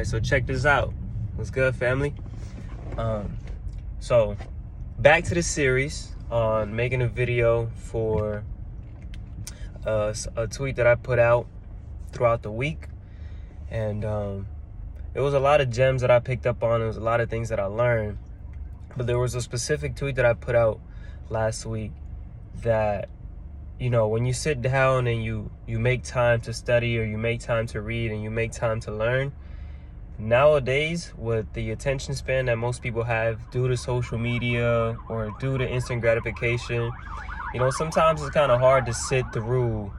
Alright, so check this out. What's good, family? So back to the series on making a video for a tweet that I put out throughout the week. And it was a lot of gems that I picked up on. It was a lot of things that I learned. But there was a specific tweet that I put out last week that, you know, when you sit down and you make time to study, or you make time to read, and you make time to learn, nowadays with the attention span that most people have due to social media or due to instant gratification, you know, sometimes it's kind of hard to sit through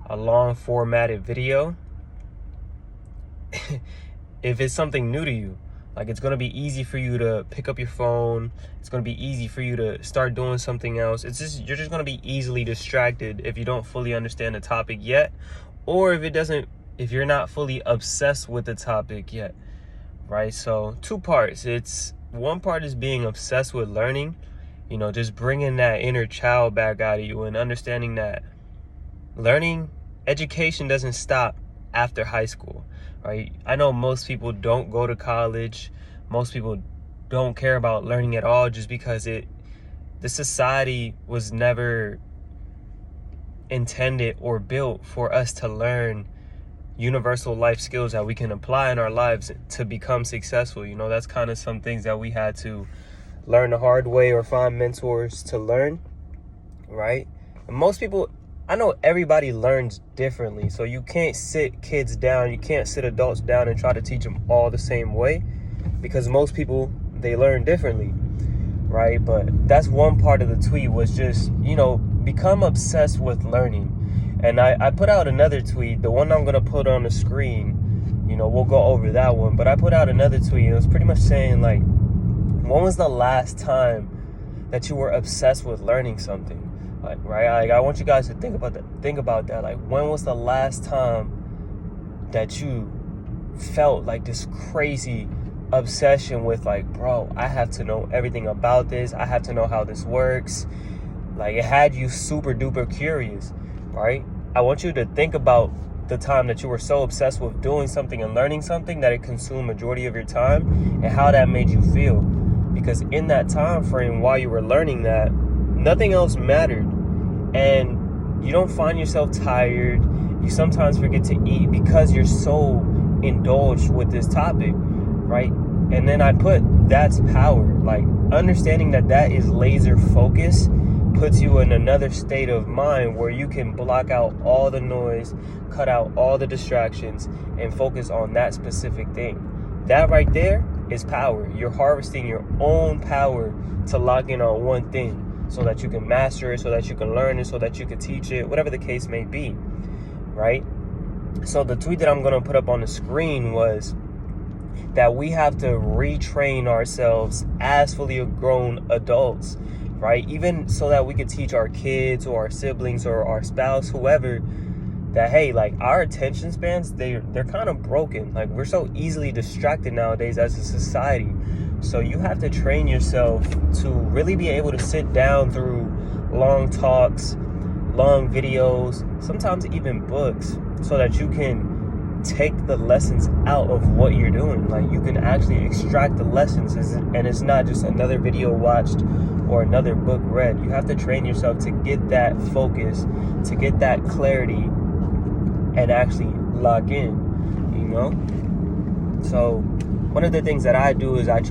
a long formatted video if it's something new to you. Like, it's going to be easy for you to pick up your phone. It's going to be easy for you to start doing something else. You're just going to be easily distracted if you don't fully understand the topic yet, or if you're not fully obsessed with the topic yet, right? So 2 parts. One part is being obsessed with learning, you know, just bringing that inner child back out of you and understanding that education doesn't stop after high school, right? I know most people don't go to college. Most people don't care about learning at all, just because the society was never intended or built for us to learn universal life skills that we can apply in our lives to become successful. You know, that's kind of some things that we had to learn the hard way or find mentors to learn, right? And most people, I know everybody learns differently, so you can't sit kids down, you can't sit adults down and try to teach them all the same way, because most people, they learn differently, right? But that's one part of the tweet, was just, you know, become obsessed with learning. And I put out another tweet, the one I'm going to put on the screen, you know, we'll go over that one, but I put out another tweet, and it was pretty much saying, like, when was the last time that you were obsessed with learning something? Like, right? Like, I want you guys to think about that. Like, when was the last time that you felt like this crazy obsession with, like, bro, I have to know everything about this. I have to know how this works. Like, it had you super duper curious, right? I want you to think about the time that you were so obsessed with doing something and learning something that it consumed majority of your time, and how that made you feel. Because in that time frame, while you were learning that, nothing else mattered. And you don't find yourself tired. You sometimes forget to eat because you're so indulged with this topic, right? And then I put, that's power. Like, understanding that is laser focus puts you in another state of mind where you can block out all the noise, cut out all the distractions, and focus on that specific thing. That right there is power. You're harvesting your own power to lock in on one thing, so that you can master it, so that you can learn it, so that you can teach it, whatever the case may be, right? So the tweet that I'm going to put up on the screen was that we have to retrain ourselves as fully grown adults, right? Even so that we could teach our kids or our siblings or our spouse, whoever, that, hey, like, our attention spans, they're kind of broken. Like, we're so easily distracted nowadays as a society. So you have to train yourself to really be able to sit down through long talks, long videos, sometimes even books, so that you can take the lessons out of what you're doing. Like, you can actually extract the lessons, and it's not just another video watched or another book read. You have to train yourself to get that focus, to get that clarity, and actually lock in, you know? So one of the things that I do is I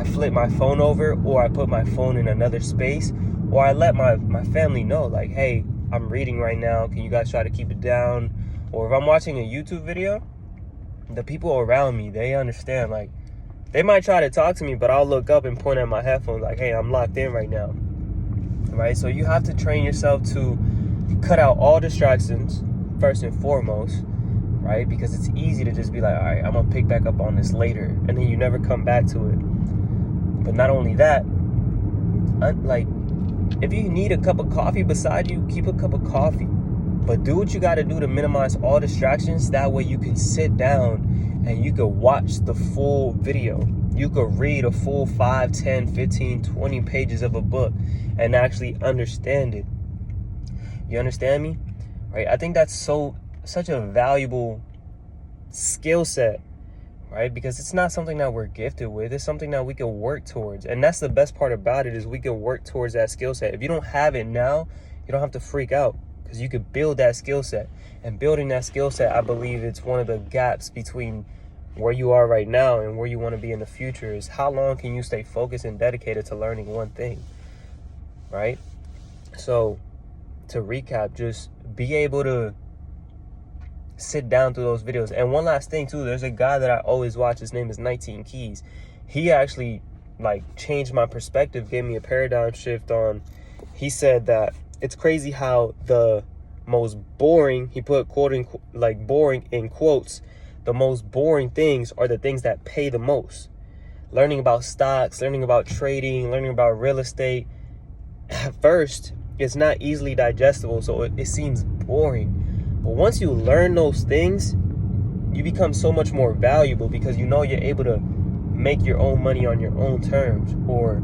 flip my phone over, or I put my phone in another space, or I let my family know, like, hey, I'm reading right now. Can you guys try to keep it down? Or if I'm watching a YouTube video, the people around me, they understand. Like, they might try to talk to me, but I'll look up and point at my headphones like, hey, I'm locked in right now, right? So you have to train yourself to cut out all distractions first and foremost, right? Because it's easy to just be like, all right, I'm gonna pick back up on this later, and then you never come back to it. But not only that, like, if you need a cup of coffee beside you, keep a cup of coffee. But do what you gotta do to minimize all distractions. That way you can sit down and you can watch the full video. You could read a full 5, 10, 15, 20 pages of a book and actually understand it. You understand me? Right? I think that's such a valuable skill set right? Because it's not something that we're gifted with. It's something that we can work towards. And that's the best part about it, is we can work towards that skill set. If you don't have it now, you don't have to freak out, because you could build that skill set. And building that skill set, I believe it's one of the gaps between where you are right now and where you want to be in the future, is how long can you stay focused and dedicated to learning one thing, right? So to recap, just be able to sit down through those videos. And one last thing too, there's a guy that I always watch, his name is 19 Keys. He actually like changed my perspective, gave me a paradigm shift on, he said that it's crazy how the most boring, he put quoting like boring in quotes, the most boring things are the things that pay the most. Learning about stocks, learning about trading, learning about real estate, at first it's not easily digestible, so it seems boring. But once you learn those things, you become so much more valuable, because you know you're able to make your own money on your own terms, or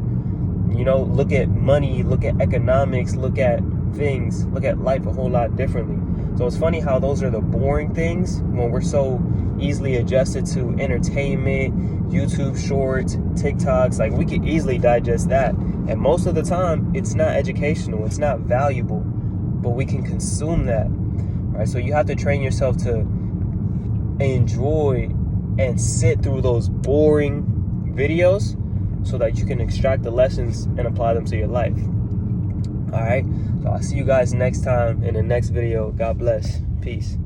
you know, look at money, look at economics, look at things, look at life a whole lot differently. So it's funny how those are the boring things when we're so easily adjusted to entertainment, YouTube shorts, TikToks. Like, we could easily digest that, and most of the time it's not educational, it's not valuable, but we can consume that, right? So you have to train yourself to enjoy and sit through those boring videos so that you can extract the lessons and apply them to your life. All right, so I'll see you guys next time in the next video. God bless. Peace.